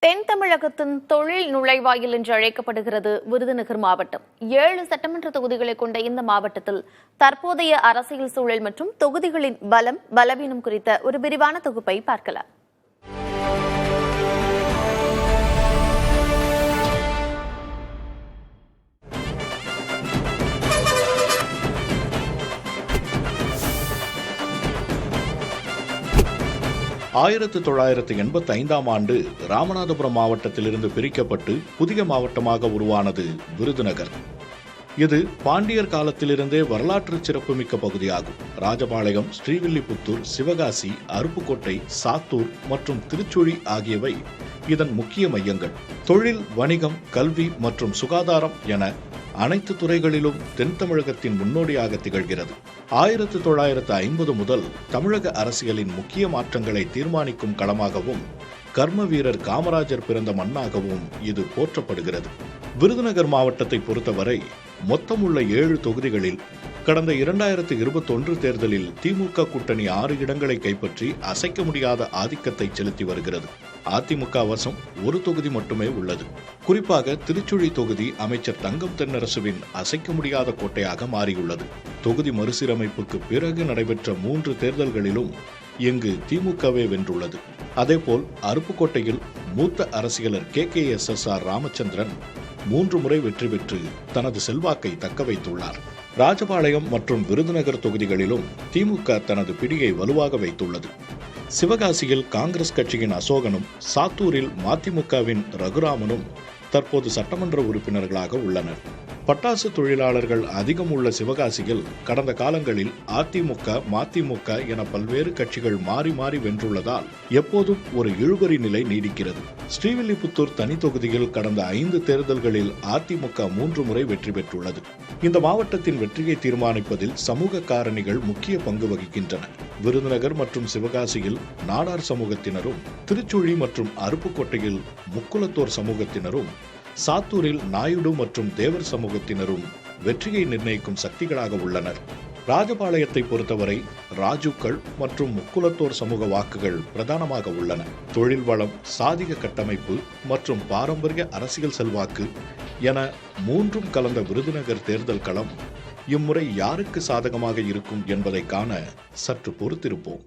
தென் தமிழகத்தின் தொழில் நுழைவாயில் என்று அழைக்கப்படுகிறது விருதுநகர் மாவட்டம். 7 சட்டமன்ற தொகுதிகளை கொண்ட இந்த மாவட்டத்தில் தற்போதைய அரசியல் சூழல் மற்றும் தொகுதிகளின் பலம் பலவீனம் குறித்த ஒரு விரிவான தொகுப்பை பார்க்கலாம். ஆயிரத்து 1985 ஆண்டு ராமநாதபுரம் மாவட்டத்திலிருந்து பிரிக்கப்பட்டு புதிய மாவட்டமாக உருவானது விருதுநகர். இது பாண்டியர் காலத்திலிருந்தே வரலாற்று சிறப்புமிக்க பகுதியாகும். ராஜபாளையம், ஸ்ரீவில்லிபுத்தூர், சிவகாசி, அருப்புக்கோட்டை, சாத்தூர் மற்றும் திருச்சுழி ஆகியவை இதன் முக்கிய மையங்கள். தொழில், வணிகம், கல்வி மற்றும் சுகாதாரம் என அனைத்து துறைகளிலும் தென் தமிழகத்தின் முன்னோடியாக திகழ்கிறது. 1950 முதல் தமிழக அரசியலின் முக்கிய மாற்றங்களை தீர்மானிக்கும் களமாகவும் கர்ம வீரர் காமராஜர் பிறந்த மண்ணாகவும் இது போற்றப்படுகிறது. விருதுநகர் மாவட்டத்தை பொறுத்தவரை மொத்தமுள்ள 7 தொகுதிகளில் கடந்த 2021 தேர்தலில் திமுக கூட்டணி 6 இடங்களை கைப்பற்றி அசைக்க முடியாத ஆதிக்கத்தை செலுத்தி வருகிறது. அதிமுக வசம் ஒரு தொகுதி மட்டுமே உள்ளது. குறிப்பாக திருச்சுழி தொகுதி அமைச்சர் தங்கம் தென்னரசுவின் அசைக்க முடியாத கோட்டையாக மாறியுள்ளது. தொகுதி மறுசீரமைப்புக்கு பிறகு நடைபெற்ற 3 தேர்தல்களிலும் இங்கு திமுகவே வென்றுள்ளது. அதேபோல் அருப்புக்கோட்டையில் மூத்த அரசியலர் KKSSR ராமச்சந்திரன் 3 முறை வெற்றி பெற்று தனது செல்வாக்கை தக்க வைத்துள்ளார். ராஜபாளையம் மற்றும் விருதுநகர் தொகுதிகளிலும் திமுக தனது பிடியை வலுவாக வைத்துள்ளது. சிவகாசியில் காங்கிரஸ் கட்சியின் அசோகனும், சாத்தூரில் மதிமுகவின் ரகுராமனும் தற்போது சட்டமன்ற உறுப்பினர்களாக உள்ளனர். பட்டாசு தொழிலாளர்கள் அதிகம் உள்ள சிவகாசியில் கடந்த காலங்களில் அதிமுக, மதிமுக என பல்வேறு கட்சிகள் மாறி மாறி வென்றுள்ளதால் எப்போதும் ஒரு இழுபறி நிலை நீடிக்கிறது. ஸ்ரீவில்லிபுத்தூர் தனி தொகுதியில் கடந்த 5 தேர்தல்களில் அதிமுக 3 முறை வெற்றி பெற்றுள்ளது. இந்த மாவட்டத்தின் வெற்றியை தீர்மானிப்பதில் சமூக காரணிகள் முக்கிய பங்கு வகிக்கின்றன. விருதுநகர் மற்றும் சிவகாசியில் நாடார் சமூகத்தினரும், திருச்சுழி மற்றும் அருப்புக்கோட்டையில் முக்குலத்தோர் சமூகத்தினரும், சாத்தூரில் நாயுடு மற்றும் தேவர் சமூகத்தினரும் வெற்றியை நிர்ணயிக்கும் சக்திகளாக உள்ளனர். ராஜபாளையத்தை பொறுத்தவரை ராஜுக்கள் மற்றும் முக்குலத்தோர் சமூக வாக்குகள் பிரதானமாக உள்ளன. தொழில் வளம், சாதிக கட்டமைப்பு மற்றும் பாரம்பரிய அரசியல் செல்வாக்கு என 3ம் கலந்த விருதுநகர் தேர்தல் களம் இம்முறை யாருக்கு சாதகமாக இருக்கும் என்பதை காண சற்று பொறுத்திருப்போம்.